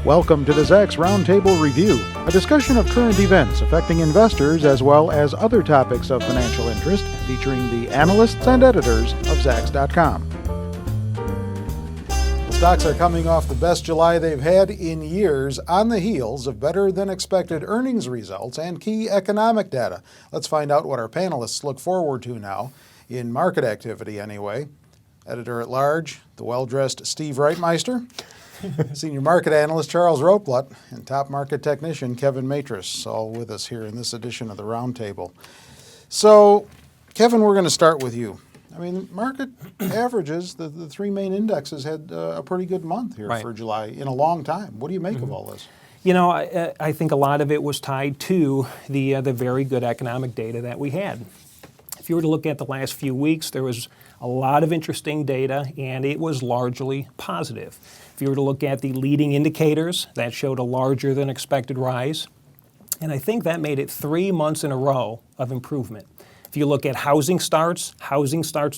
Welcome to the Zacks Roundtable Review, a discussion of current events affecting investors as well as other topics of financial interest, featuring the analysts and editors of Zacks.com. The stocks are coming off the best July they've had in years on the heels of better than expected earnings results and key economic data. Let's find out what our panelists look forward to now, in market activity anyway. Editor-at-large, the well-dressed Steve Reitmeister, Senior Market Analyst Charles Roeplet, and Top Market Technician Kevin Matris, all with us here in this edition of the Roundtable. So, Kevin, we're going to start with you. I mean, market averages, the three main indexes had a pretty good month here for July in a long time. What do you make of all this? You know, I think a lot of it was tied to the very good economic data that we had. If you were to look at the last few weeks, there was a lot of interesting data, and it was largely positive. If you were to look at the leading indicators, that showed a larger than expected rise. And I think that made it 3 months in a row of improvement. If you look at housing starts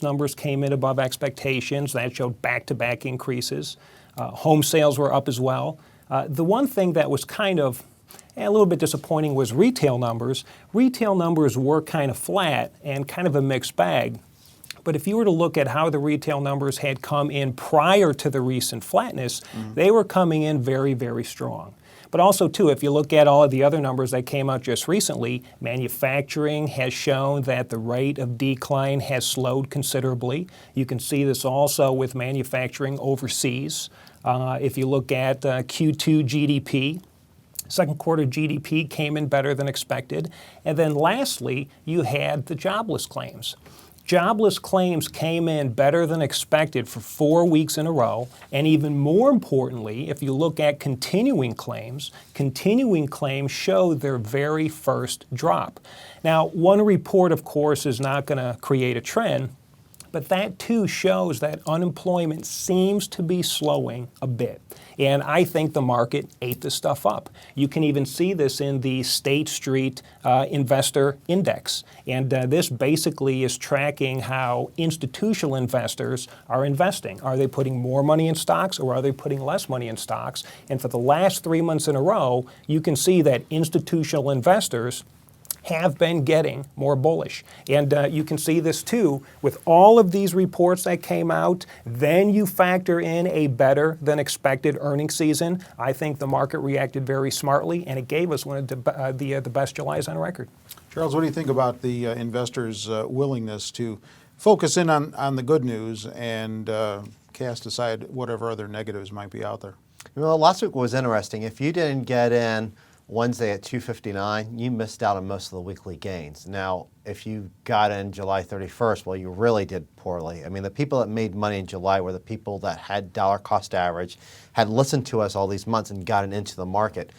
numbers came in above expectations. That showed back-to-back increases. Home sales were up as well. The one thing that was kind of a little bit disappointing was retail numbers. Retail numbers were kind of flat and kind of a mixed bag. But if you were to look at how the retail numbers had come in prior to the recent flatness, they were coming in very, very strong. But also, too, if you look at all of the other numbers that came out just recently, manufacturing has shown that the rate of decline has slowed considerably. You can see this also with manufacturing overseas. If you look at Q2 GDP, second quarter GDP came in better than expected. And then lastly, you had the jobless claims. Jobless claims came in better than expected for 4 weeks in a row, and even more importantly, if you look at continuing claims show their very first drop. Now, one report, of course, is not going to create a trend, but that too shows that unemployment seems to be slowing a bit. And I think the market ate this stuff up. You can even see this in the State Street Investor Index. And this basically is tracking how institutional investors are investing. Are they putting more money in stocks or are they putting less money in stocks? And for the last 3 months in a row, you can see that institutional investors have been getting more bullish. And you can see this too with all of these reports that came out. Then you factor in a better than expected earnings season. I think the market reacted very smartly, and it gave us one of the best Julys on record. Charles, what do you think about the investors' willingness to focus in on the good news and cast aside whatever other negatives might be out there? Well, last week was interesting. If you didn't get in Wednesday at 259, you missed out on most of the weekly gains. Now, if you got in July 31st, well, you really did poorly. I mean, the people that made money in July were the people that had dollar cost average, had listened to us all these months and gotten into the market.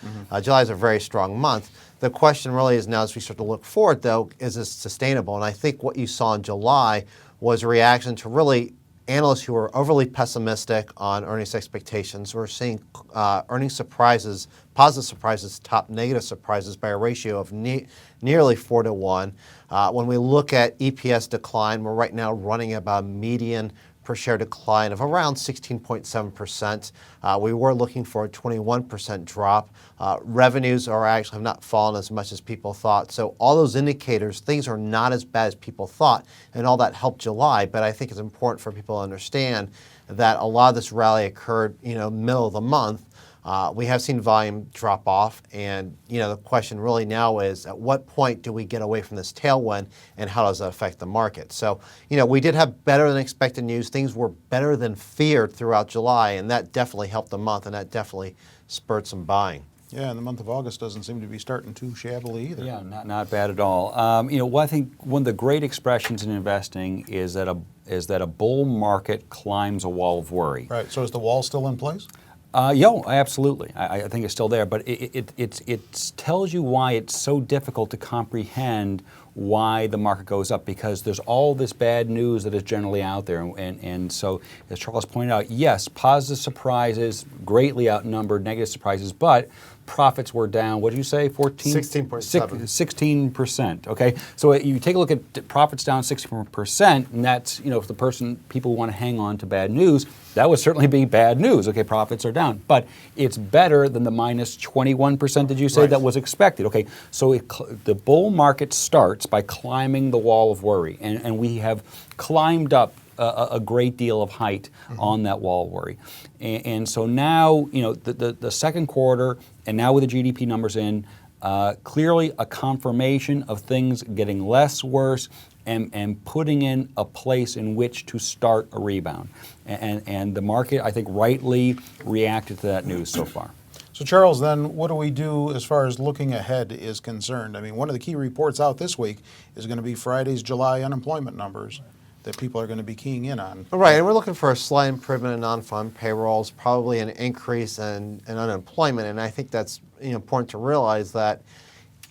July is a very strong month. The question really is now, as we start to look forward, though, is this sustainable? And I think what you saw in July was a reaction to really analysts who are overly pessimistic on earnings expectations. We're seeing earnings surprises, positive surprises, top negative surprises by a ratio of nearly 4 to 1. When we look at EPS decline, we're right now running about a median per share decline of around 16.7%. We were looking for a 21% drop. Revenues have not fallen as much as people thought. So all those indicators, things are not as bad as people thought, and all that helped July. But I think it's important for people to understand that a lot of this rally occurred, middle of the month. We have seen volume drop off, and the question really now is, at what point do we get away from this tailwind, and how does that affect the market? So, we did have better than expected news. Things were better than feared throughout July, and that definitely helped the month, and that definitely spurred some buying. Yeah, and the month of August doesn't seem to be starting too shabbily either. Yeah, not bad at all. I think one of the great expressions in investing is that a bull market climbs a wall of worry. Right. So is the wall still in place? Yeah, absolutely. I think it's still there, but it tells you why it's so difficult to comprehend why the market goes up, because there's all this bad news that is generally out there. And so, as Charles pointed out, yes, positive surprises greatly outnumbered negative surprises, but profits were down, what did you say, 16.7. 16%, okay? So you take a look at profits down 16%, and that's, if people want to hang on to bad news, that would certainly be bad news. Okay, profits are down. But it's better than the minus 21%, did you say, Right. that was expected. Okay, so the bull market starts by climbing the wall of worry, and we have climbed up a great deal of height on that wall of worry. And so now, the second quarter, and now with the GDP numbers in, clearly a confirmation of things getting less worse and putting in a place in which to start a rebound. And the market, I think, rightly reacted to that news so far. So Charles, then what do we do as far as looking ahead is concerned? I mean, one of the key reports out this week is going to be Friday's July unemployment numbers that people are going to be keying in on. Right, and we're looking for a slight improvement in non-farm payrolls, probably an increase in unemployment, and I think that's important to realize that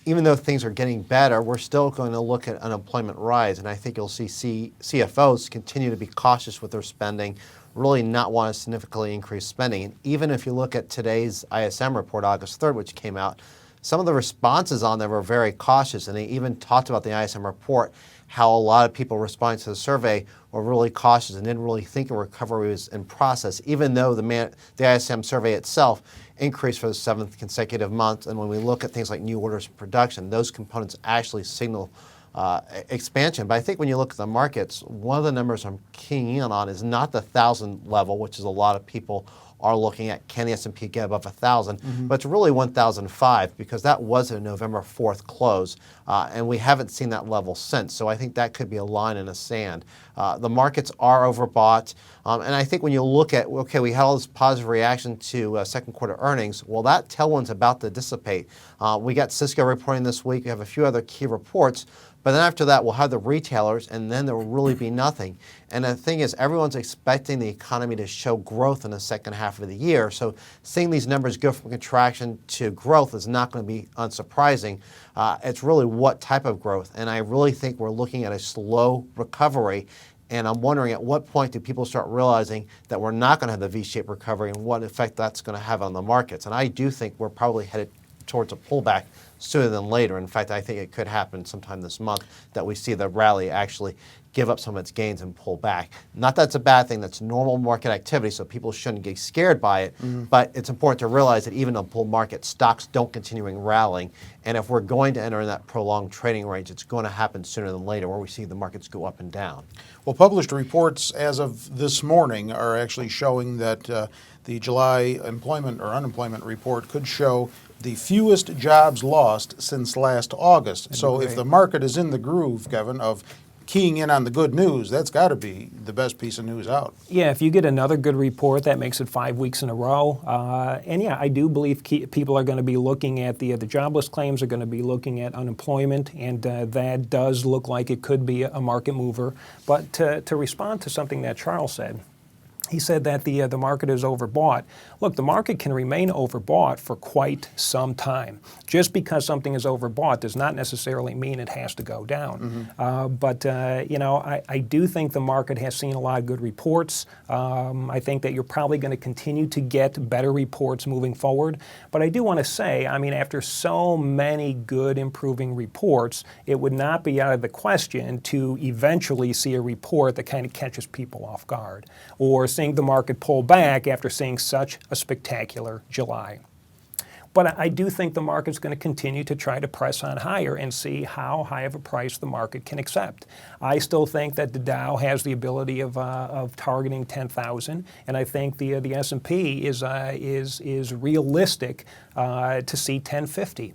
even though things are getting better, we're still going to look at unemployment rise, and I think you'll see CFOs continue to be cautious with their spending, really not want to significantly increase spending. And even if you look at today's ISM report, August 3rd, which came out, some of the responses on there were very cautious, and they even talked about the ISM report, how a lot of people responding to the survey were really cautious and didn't really think a recovery was in process, even though the ISM survey itself increased for the 7th consecutive month. And when we look at things like new orders and production, those components actually signal expansion. But I think when you look at the markets, one of the numbers I'm keying in on is not the 1,000 level, which is a lot of people are looking at, can the S&P get above 1,000? But it's really 1,005 because that was a November 4th close, and we haven't seen that level since. So I think that could be a line in the sand. The markets are overbought, and I think when you look at, okay, we had all this positive reaction to second quarter earnings, well, that tailwind's about to dissipate. We got Cisco reporting this week. We have a few other key reports. But then after that, we'll have the retailers, and then there will really be nothing. And the thing is, everyone's expecting the economy to show growth in the second half of the year. So seeing these numbers go from contraction to growth is not going to be unsurprising. It's really what type of growth. And I really think we're looking at a slow recovery. And I'm wondering at what point do people start realizing that we're not going to have the V-shaped recovery and what effect that's going to have on the markets. And I do think we're probably headed towards a pullback sooner than later. In fact, I think it could happen sometime this month that we see the rally actually give up some of its gains and pull back. Not that it's a bad thing, that's normal market activity, so people shouldn't get scared by it, but it's important to realize that even in a bull market, stocks don't continue rallying, and if we're going to enter in that prolonged trading range, it's going to happen sooner than later where we see the markets go up and down. Well, published reports as of this morning are actually showing that the July employment or unemployment report could show the fewest jobs lost since last August. So if the market is in the groove, Kevin, of keying in on the good news, that's got to be the best piece of news out. Yeah, if you get another good report, that makes it 5 weeks in a row. And yeah, I do believe people are going to be looking at the jobless claims, are going to be looking at unemployment, and that does look like it could be a market mover. But to respond to something that Charles said, he said that the market is overbought. Look, the market can remain overbought for quite some time. Just because something is overbought does not necessarily mean it has to go down. But I do think the market has seen a lot of good reports. I think that you're probably going to continue to get better reports moving forward. But I do want to say, I mean, after so many good improving reports, it would not be out of the question to eventually see a report that kind of catches people off guard, or seeing the market pull back after seeing such a spectacular July. But I do think the market's going to continue to try to press on higher and see how high of a price the market can accept. I still think that the Dow has the ability of targeting 10,000, and I think the S&P is realistic to see 1050.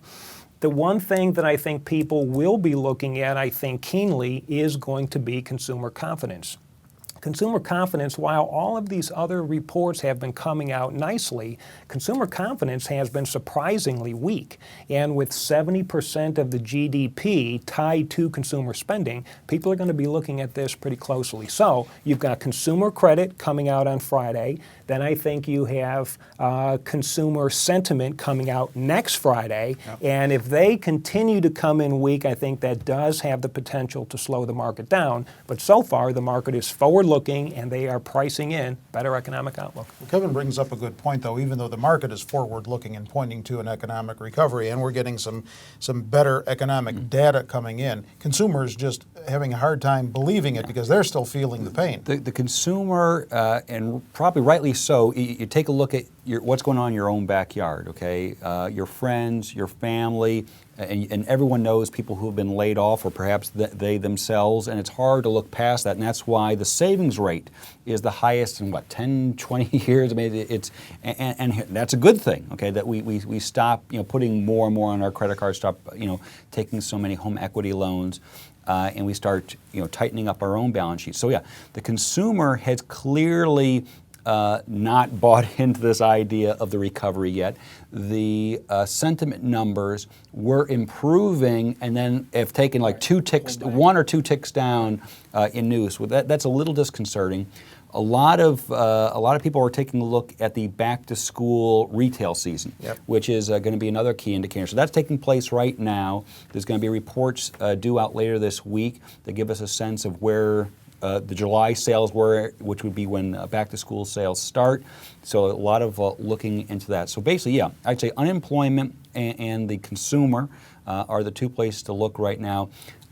The one thing that I think people will be looking at, I think keenly, is going to be consumer confidence. Consumer confidence, while all of these other reports have been coming out nicely, consumer confidence has been surprisingly weak. And with 70% of the GDP tied to consumer spending, people are going to be looking at this pretty closely. So you've got consumer credit coming out on Friday. Then I think you have consumer sentiment coming out next Friday. Yep. And if they continue to come in weak, I think that does have the potential to slow the market down. But so far, the market is forward looking and they are pricing in better economic outlook. Well, Kevin brings up a good point, though. Even though the market is forward-looking and pointing to an economic recovery, and we're getting some better economic data coming in, consumers just having a hard time believing it because they're still feeling the pain. The consumer, and probably rightly so, you take a look at what's going on in your own backyard, okay? Your friends, your family, and everyone knows people who have been laid off, or perhaps they themselves, and it's hard to look past that, and that's why the savings rate is the highest in, 10, 20 years? I mean, and that's a good thing, okay, that we stop, putting more and more on our credit cards, stop, taking so many home equity loans, and we start, tightening up our own balance sheet. So yeah, the consumer has clearly not bought into this idea of the recovery yet. The sentiment numbers were improving, and then have taken like one or two ticks down in news. Well, that's a little disconcerting. A lot of people are taking a look at the back-to-school retail season, which is going to be another key indicator. So that's taking place right now. There's going to be reports due out later this week that give us a sense of where the July sales were, which would be when back-to-school sales start. So a lot of looking into that. So basically, yeah, I'd say unemployment and the consumer are the two places to look right now.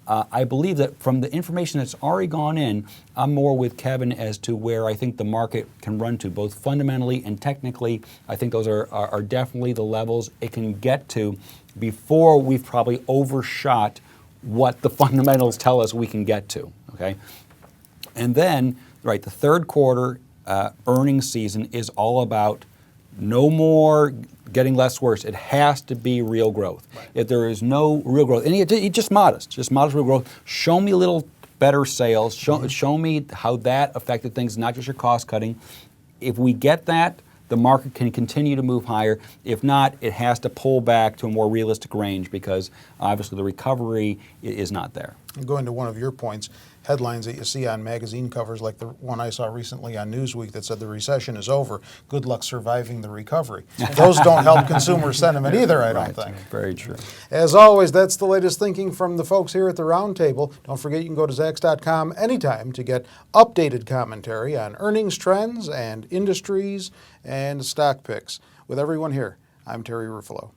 I believe that from the information that's already gone in, I'm more with Kevin as to where I think the market can run to, both fundamentally and technically. I think those are definitely the levels it can get to before we've probably overshot what the fundamentals tell us we can get to, okay? And then, right, the third quarter earnings season is all about no more getting less worse. It has to be real growth. Right. If there is no real growth, and it's just modest real growth, show me a little better sales, show me how that affected things, not just your cost cutting. If we get that, the market can continue to move higher. If not, it has to pull back to a more realistic range because obviously the recovery is not there. And going to one of your points, headlines that you see on magazine covers like the one I saw recently on Newsweek that said the recession is over, good luck surviving the recovery. Those don't help consumer sentiment either, I don't think. Very true. As always, that's the latest thinking from the folks here at the Roundtable. Don't forget you can go to Zacks.com anytime to get updated commentary on earnings trends and industries and stock picks. With everyone here, I'm Terry Ruffalo.